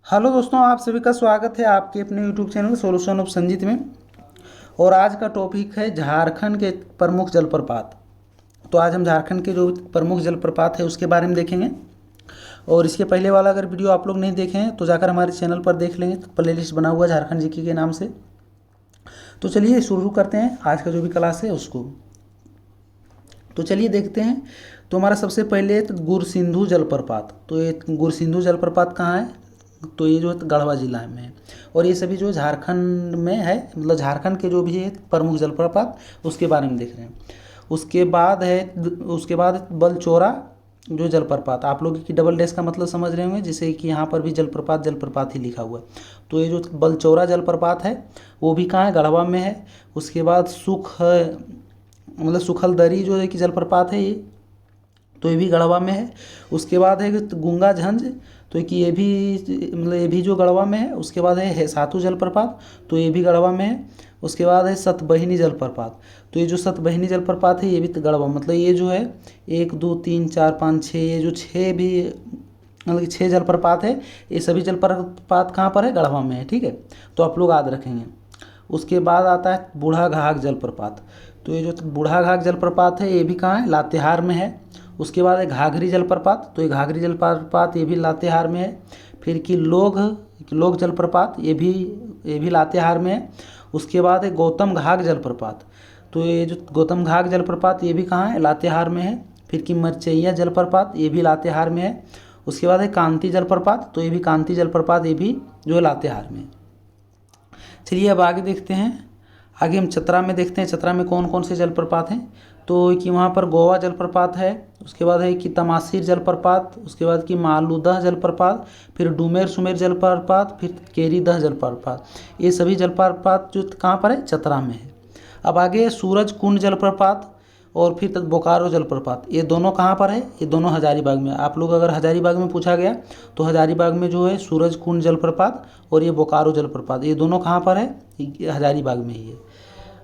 Hello दोस्तों, आप सभी का स्वागत है आपके अपने YouTube channel solution of Sanjeet में। और आज का टॉपिक है झारखंड के प्रमुख जलप्रपात। तो आज हम झारखंड के जो प्रमुख जलप्रपात है उसके बारे में देखेंगे। और इसके पहले वाला अगर वीडियो आप लोग नहीं देखे हैं तो जाकर हमारे चैनल पर देख लेंगे, प्ले लिस्ट बना हुआ है झारखंड जीके के नाम से। तो चलिए शुरू करते हैं आज का जो भी क्लास है उसको। तो चलिए देखते हैं। तो हमारा सबसे पहले गुरसिंधु जलप्रपात। तो ये गुरसिंधु जलप्रपात कहाँ है? तो ये जो है गढ़वा जिला में है। और ये सभी जो झारखंड में है, मतलब झारखंड के जो भी है प्रमुख जलप्रपात उसके बारे में देख रहे हैं। उसके बाद बलचौरा जो जलप्रपात, आप लोग की डबल डैश का मतलब समझ रहे होंगे, जैसे कि यहाँ पर भी जलप्रपात जलप्रपात ही लिखा हुआ है। तो ये जो बलचौरा जलप्रपात है वो भी कहाँ है? गढ़वा में है। उसके बाद मतलब सुखल दरी जो है कि जलप्रपात है ये, तो ये भी गढ़वा में है। उसके बाद है गुंगा झंझ, तो कि ये भी मतलब ये भी जो गढ़वा में है। उसके बाद है सातू जलप्रपात, तो ये भी गढ़वा में है। उसके बाद है सतबहिनी जलप्रपात, तो ये जो सतबहिनी जलप्रपात है ये भी तो गढ़वा, मतलब ये जो है 1 2 3 4 5 6, ये जो छः भी मतलब कि 6 जलप्रपात है, ये सभी जलप्रपात कहाँ पर है? गढ़वा में है। ठीक है, तो आप लोग याद रखेंगे। उसके बाद आता है बूढ़ा घाघ जलप्रपात। तो ये जो बूढ़ा घाघ जलप्रपात है ये भी कहाँ है? लातेहार में है। उसके बाद है घाघरी जलप्रपात, तो ये घाघरी जलप्रपात ये भी लातेहार में है। फिर कि लोग जलप्रपात ये भी लातेहार में है। उसके बाद है गौतम घाघ जलप्रपात, तो ये जो गौतम घाघ जलप्रपात ये भी कहाँ है? लातेहार में है। फिर कि मरचैया जलप्रपात ये भी लातेहार में है। उसके बाद है कांती जलप्रपात, तो ये भी कांती जलप्रपात ये भी जो है लातेहार में है। चलिए अब आगे देखते हैं। आगे हम चतरा में देखते हैं चतरा में कौन कौन से जलप्रपात हैं। तो कि वहाँ पर गोवा जलप्रपात है। उसके बाद है कि तमासिर जलप्रपात। उसके बाद कि मालूदह जलप्रपात। फिर डुमेर सुमेर जलप्रपात। फिर केरीदह जलप्रपात। ये सभी जलप्रपात जो कहाँ पर है? चतरा में है। अब आगे सूरज कुंड जलप्रपात और फिर बोकारो जलप्रपात, ये दोनों कहाँ पर है? ये दोनों हजारीबाग में। आप लोग अगर हजारीबाग में पूछा गया तो हजारीबाग में जो है सूरज कुंड जलप्रपात और ये बोकारो जलप्रपात, ये दोनों कहाँ पर है? ये हजारीबाग में ही है।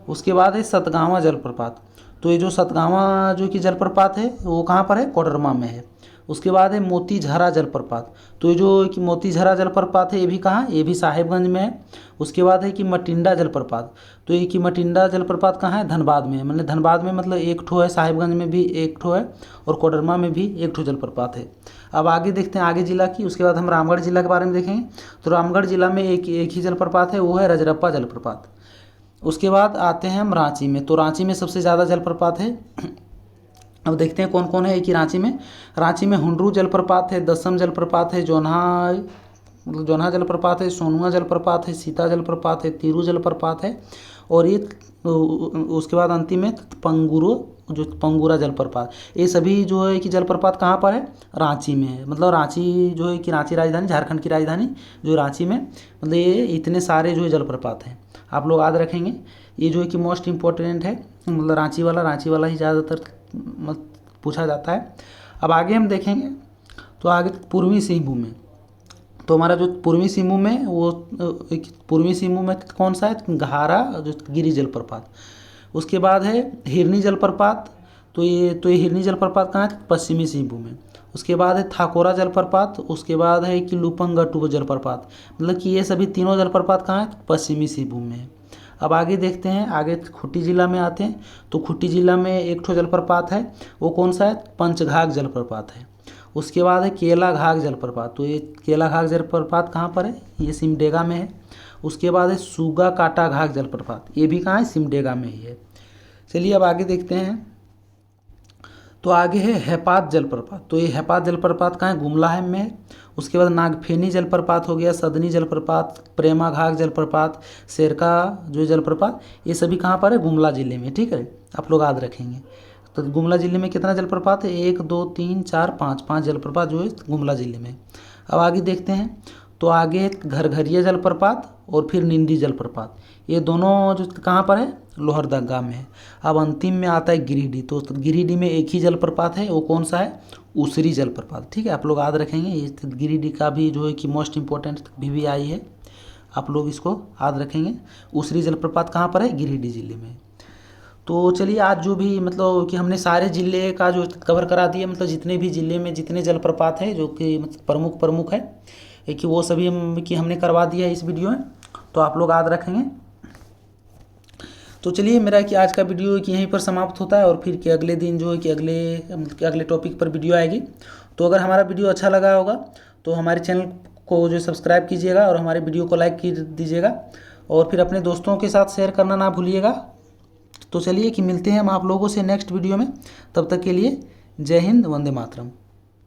उसके बाद है सतगावा जलप्रपात। तो ये जो सतगावा जो कि जलप्रपात है वो कहाँ पर है? कोडरमा में है। उसके बाद है मोतीझरा जलप्रपात। तो ये जो कि मोतीझरा जलप्रपात है ये भी कहाँ? ये भी साहेबगंज में है। उसके बाद है कि मटिंडा जलप्रपात। तो ये कि मटिंडा जलप्रपात कहाँ है? धनबाद में है। मतलब धनबाद में मतलब एक ठो है, साहिबगंज में भी एक ठो है और कोडरमा में भी एक ठो जलप्रपात है। अब आगे देखते हैं आगे जिला की। उसके बाद हम रामगढ़ जिला के बारे में देखेंगे। तो रामगढ़ जिला में एक ही जलप्रपात है, वो है रजरप्पा जलप्रपात। उसके बाद आते हैं हम रांची में। तो रांची में सबसे ज़्यादा जलप्रपात है। अब देखते हैं कौन कौन है। एक ही रांची में हुंडरू जलप्रपात है, दसम जलप्रपात है, जोन्हा जलप्रपात है, सोनुआ जलप्रपात है, सीता जलप्रपात है, तिरू जलप्रपात है और ये उसके बाद अंतिम में पंगुरा जलप्रपात। ये सभी जो है कि जलप्रपात कहाँ पर है? रांची में है। मतलब रांची जो है कि रांची राजधानी, झारखंड की राजधानी जो रांची में, मतलब ये इतने सारे जो है जलप्रपात हैं, आप लोग याद रखेंगे। ये जो है कि मोस्ट इम्पोर्टेंट है, मतलब रांची वाला ही ज़्यादातर पूछा जाता है। अब आगे हम देखेंगे। तो आगे पूर्वी सिंहभूम में, तो हमारा जो पूर्वी सिंहभूम में वो पूर्वी सिंहभूम में कौन सा है? घारा जो गिरी जलप्रपात। उसके बाद है हिरनी जलप्रपात। तो ये हिरनी जलप्रपात कहाँ है? पश्चिमी सिंहभूम में। उसके बाद है थाकोरा जलप्रपात। उसके बाद है कि लुपंगटू जलप्रपात। मतलब कि ये सभी तीनों जलप्रपात कहाँ है? पश्चिमी सिंहभूम में है। अब आगे देखते हैं। आगे खूंटी जिला में आते हैं। तो खूंटी जिला में एक ठो जलप्रपात है, वो कौन सा है? पंचघाघ जलप्रपात है। उसके बाद है केला घाघ जलप्रपात। तो ये केला घाघ जलप्रपात कहाँ पर है? ये सिमडेगा में है। उसके बाद है सूगा काटा घाघ जलप्रपात, ये भी कहाँ है? सिमडेगा में ही है। चलिए अब आगे देखते हैं। तो आगे है हैपात जलप्रपात। तो ये हैपात जलप्रपात कहाँ है? गुमला है में है। उसके बाद नागफेनी जलप्रपात हो गया, सदनी जलप्रपात, प्रेमा घाघ जलप्रपात, शेरका जो जलप्रपात, ये सभी कहाँ पर है? गुमला जिले में। ठीक है, आप लोग याद रखेंगे। तो गुमला जिले में कितना जलप्रपात है? 1 2 3 4 5 5 जलप्रपात जो है गुमला जिले में। अब आगे देखते हैं। तो आगे है घरघरिया जलप्रपात और फिर निंदी जलप्रपात, ये दोनों जो कहाँ पर है? लोहरदगा में है। अब अंतिम में आता है गिरिडीह। तो गिरिडीह में एक ही जलप्रपात है, वो कौन सा है? उसरी जलप्रपात। ठीक है, आप लोग याद रखेंगे। ये गिरिडीह का भी जो है कि मोस्ट इम्पोर्टेंट VVI है, आप लोग इसको याद रखेंगे। उसरी जलप्रपात कहाँ पर है? गिरिडीह जिले में। तो चलिए आज जो भी मतलब कि हमने सारे ज़िले का जो कवर करा दिया, मतलब जितने भी ज़िले में जितने जलप्रपात हैं जो कि मतलब प्रमुख है, कि वो सभी हमने करवा दिया है इस वीडियो में, तो आप लोग याद रखेंगे। तो चलिए मेरा कि आज का वीडियो कि यहीं पर समाप्त होता है, और फिर कि अगले दिन जो है कि अगले टॉपिक पर वीडियो आएगी। तो अगर हमारा वीडियो अच्छा लगा होगा तो हमारे चैनल को जो सब्सक्राइब कीजिएगा और हमारे वीडियो को लाइक दीजिएगा, और फिर अपने दोस्तों के साथ शेयर करना ना भूलिएगा। तो चलिए कि मिलते हैं हम आप लोगों से नेक्स्ट वीडियो में, तब तक के लिए जय हिंद, वंदे मातरम।